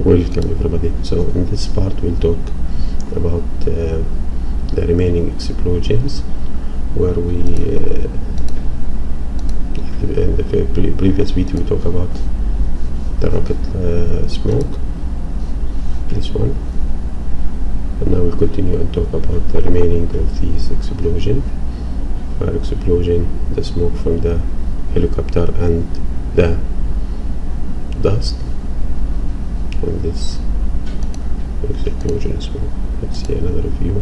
Welcome everybody. So in this part we'll talk about the remaining explosions, where we in the previous video we talked about the rocket smoke, this one, and now we'll continue and talk about the remaining of these explosion. Fire explosion, the smoke from the helicopter, and the dust from this explosion smoke. Let's see another view.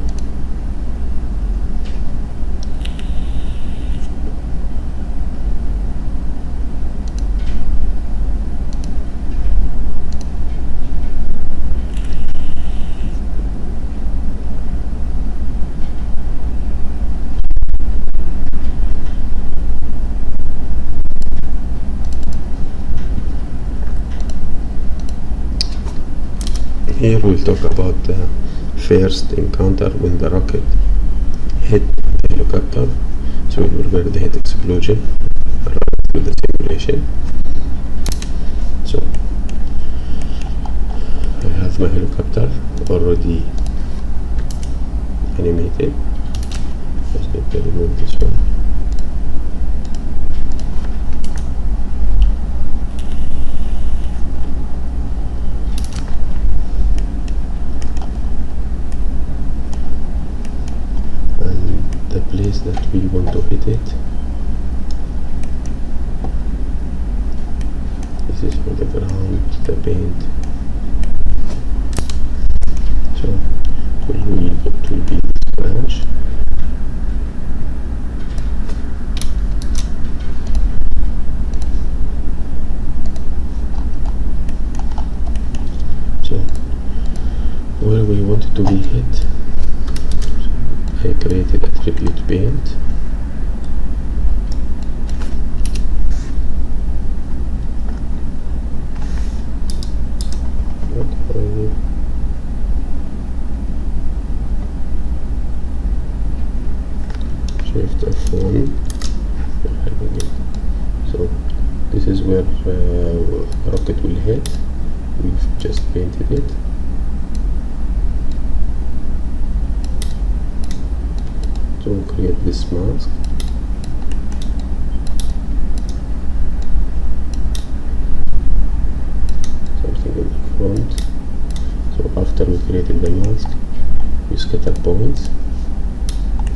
Here we'll talk about the first encounter when the rocket hit the helicopter. So we'll prepare the hit explosion right through the simulation. So I have my helicopter already animated. Just need to remove this one. Place that we want to hit it. This is for the ground, the paint. So it will be this branch. So where we want it to be hit, I created attribute paint. Shift F1. So this is where rocket will hit. We've just painted it. To create this mask, something in the front. So after we created the mask, we scatter points,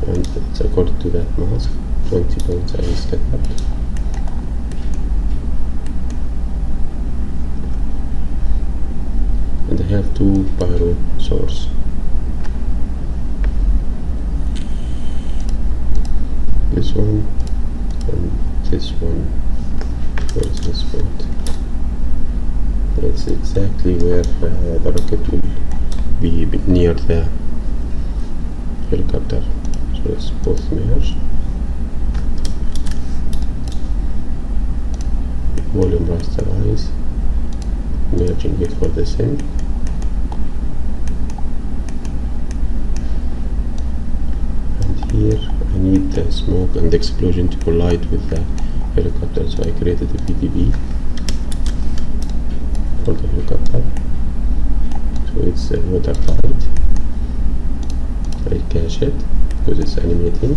and it's according to that mask. 20 points I scattered. And I have two pyro source. This one and this one towards this point. It's exactly where the rocket will be near the helicopter. So let's both merge. Volume rasterize, merging it for the sim. And here I need the smoke and the explosion to collide with the helicopter, so I created a VDB for the helicopter. So it's watertight. I cache it because it's animating.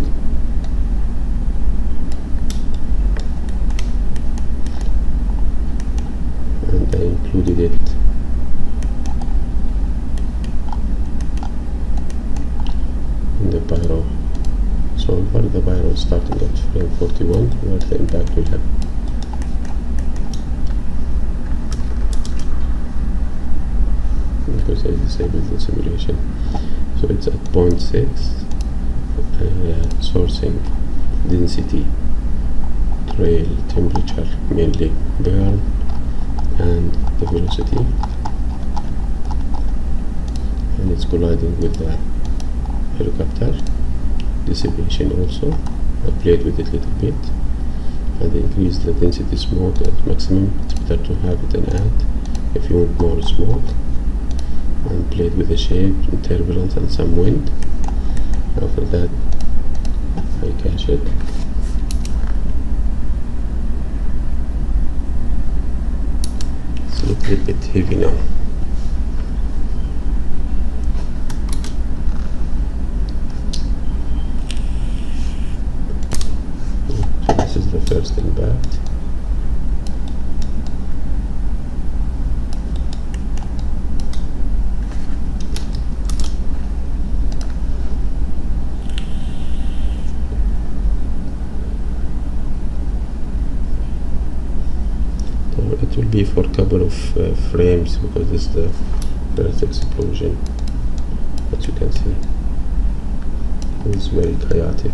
And I included it in the pyro solver. The pyro is starting at frame 41, where the impact will happen. Because I disabled the simulation. So it's at 0.6, sourcing, density, trail, temperature, mainly burn, and the velocity. And it's colliding with the helicopter. Dissipation also, I played with it a little bit and increase the density smoke at maximum. It's better to have it and add if you want more smoke, and played with the shape and turbulence and some wind. After that I cache it. It's a little bit heavy now. first impact. It will be for a couple of frames because this is the first explosion. As you can see, it's very chaotic.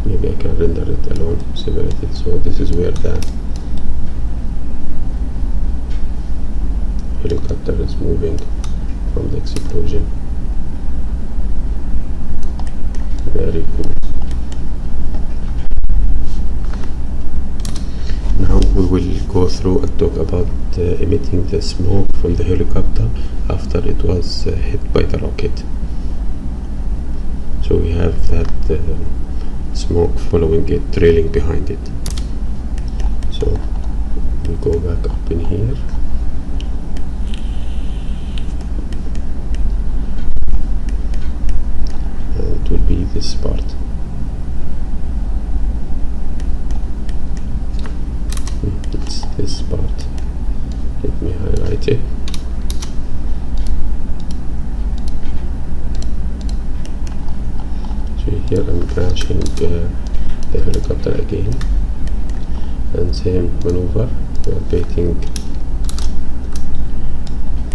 Maybe I can render it alone, separated. So this is where the helicopter is moving from the explosion. Very cool. Now we will go through and talk about emitting the smoke from the helicopter after it was hit by the rocket. So we have that smoke following it, trailing behind it. So we go back up in here. And it will be this part. It's this part. Let me highlight it. Here I'm crashing the helicopter again, and same maneuver. We are getting,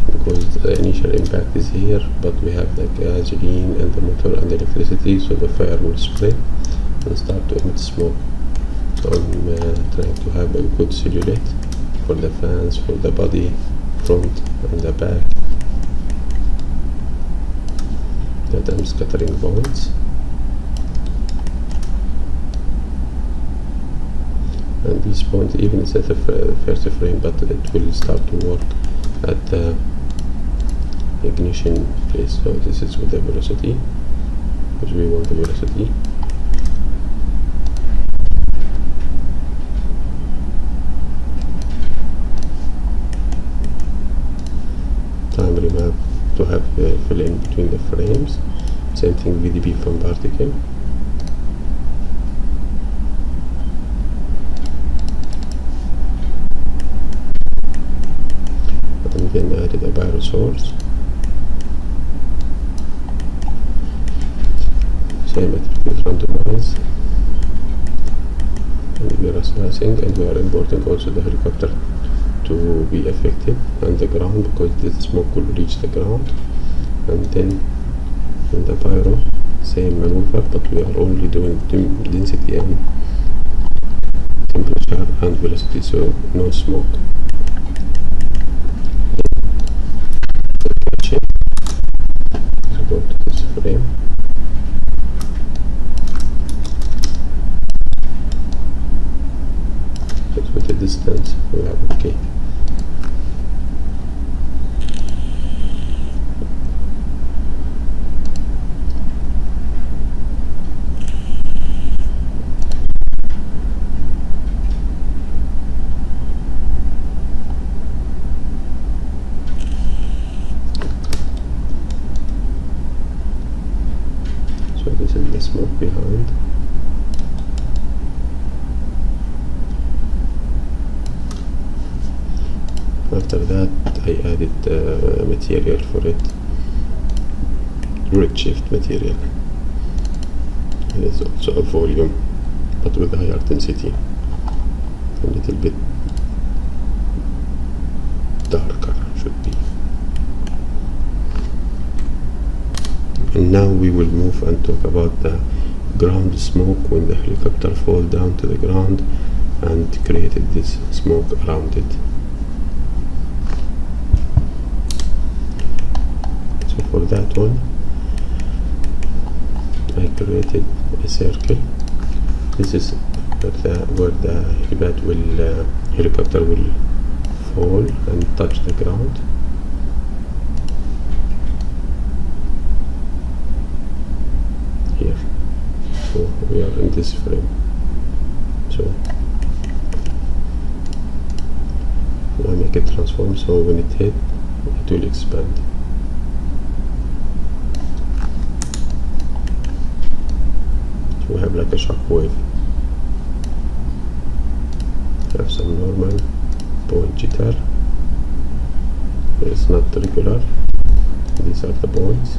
because the initial impact is here, but we have the gasoline and the motor and the electricity, so the fire will spread and start to emit smoke. So I'm trying to have a good silhouette for the fans, for the body, front and the back, that I'm scattering points. And this point, even it's at the first frame, but it will start to work at the ignition place. So this is with the velocity, because we want the velocity. Time remap to have fill in between the frames. Same thing, VDB from particle. Then added a pyro source. Same attribute randomize, and we are slicing, and we are importing also the helicopter to be effective, and the ground, because the smoke will reach the ground. And then in the pyro, same maneuver, but we are only doing density and temperature and velocity, so no smoke. Go to this frame. But with the distance we are okay. This is the smoke behind. After that I added material for it, redshift material. It is also a volume, but with higher density, a little bit darker should be. And now we will move and talk about the ground smoke when the helicopter fall down to the ground and created this smoke around it. So for that one I created a circle. This is where the helicopter will fall and touch the ground. here. So we are in this frame. So I make it transform, so when it hit, it will expand. So we have like a shock wave. Have some normal point jitter. It's not regular. These are the points.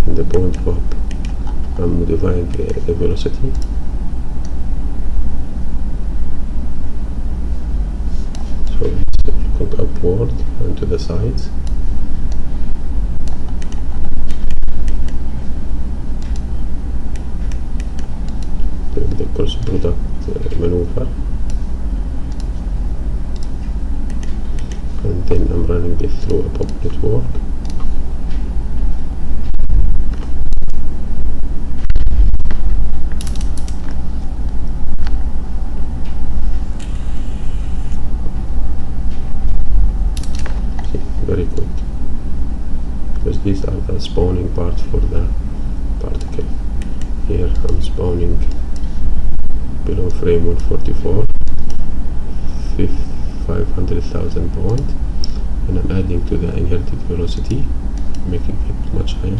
And the point hop, I'm modifying the velocity. So it's looking upward and to the sides. Doing the cross product maneuver. And then I'm running it through a pop network. Very quick, because these are the spawning part for the particle. Here I'm spawning below frame 144, 500,000 point, and I'm adding to the inherited velocity, making it much higher.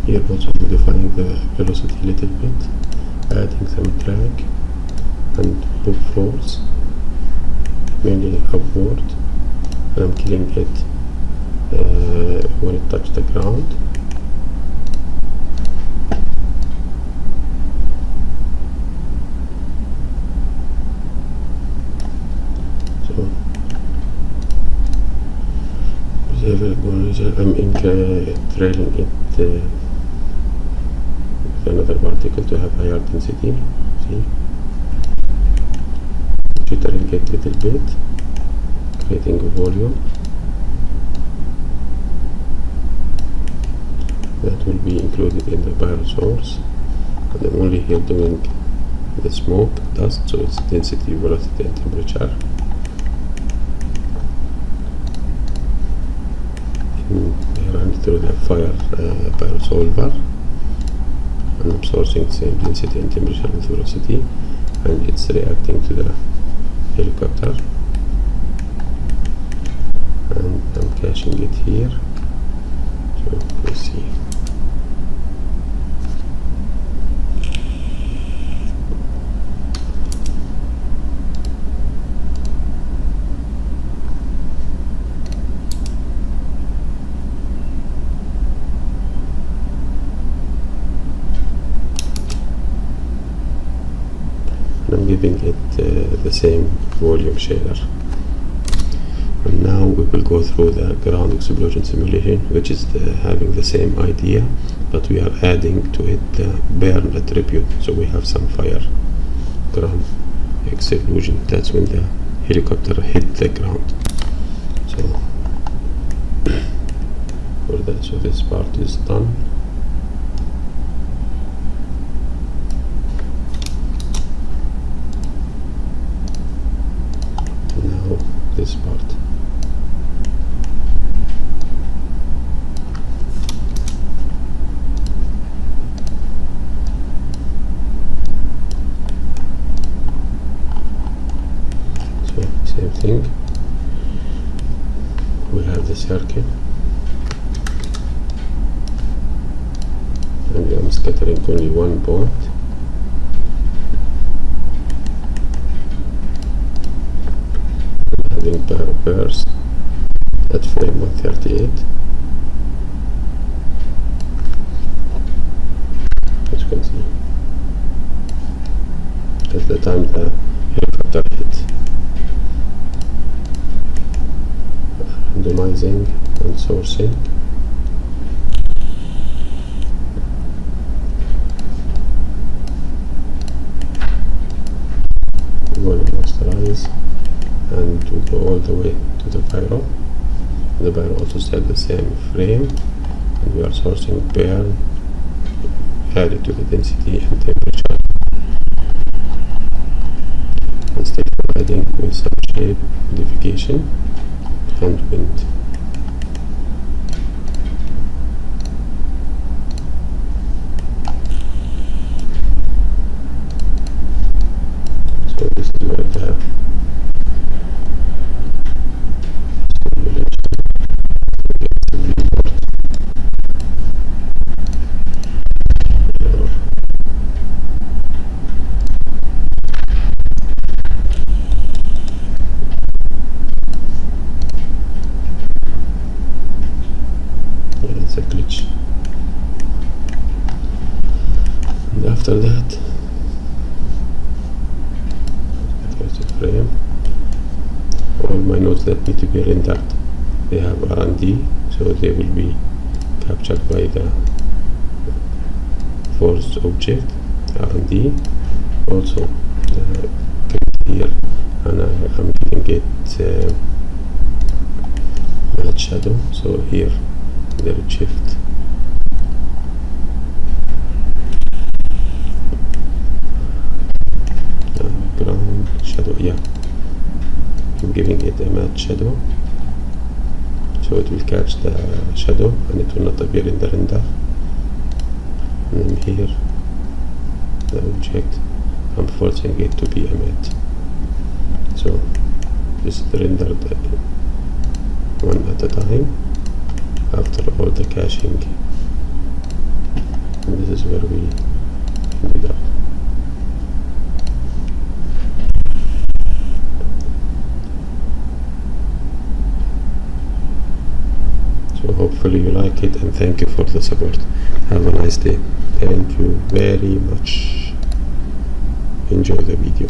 Here also modifying the velocity a little bit, adding some drag and loop force, mainly upward, and I'm killing it when it touches the ground. So I'm trailing it with another particle to have higher density. See? Jittering it a little bit, creating a volume that will be included in the pyro source, and I'm only here doing the smoke, dust, so it's density, velocity and temperature. I run through the fire pyro solver, and I'm sourcing the same density and temperature and velocity, and it's reacting to the helicopter, and I'm caching it here. So we see. I'm giving it the same volume shader. And now we will go through the ground explosion simulation, which is having the same idea, but we are adding to it the burn attribute. So we have some fire ground explosion. That's when the helicopter hit the ground. So for that, so this part is done. This part. So same thing. We have the circle, and I'm scattering only one point. Burst at frame 138. As you can see, at the time the helicopter hit. Randomizing and sourcing. Volume masterize. And we go all the way to the pyro. The pyro also set the same frame, and we are sourcing burn added to the density and temperature, and still providing with some shape, modification, and wind. So this is where the it's a glitch. And after that, there's a frame. All my nodes that need to be rendered, they have R&D, so they will be captured by the force object R&D. Also here, and I'm giving it match shadow. So here the redshift, ground shadow. Yeah, I'm giving it a match shadow, so it will catch the shadow and it will not appear in the render. And then here the object, I'm forcing it to be a matte. So this is rendered one at a time after all the caching, and this is where we ended up. So hopefully you like it, and thank you for the support. Have a nice day. Thank you very much. Enjoy the video.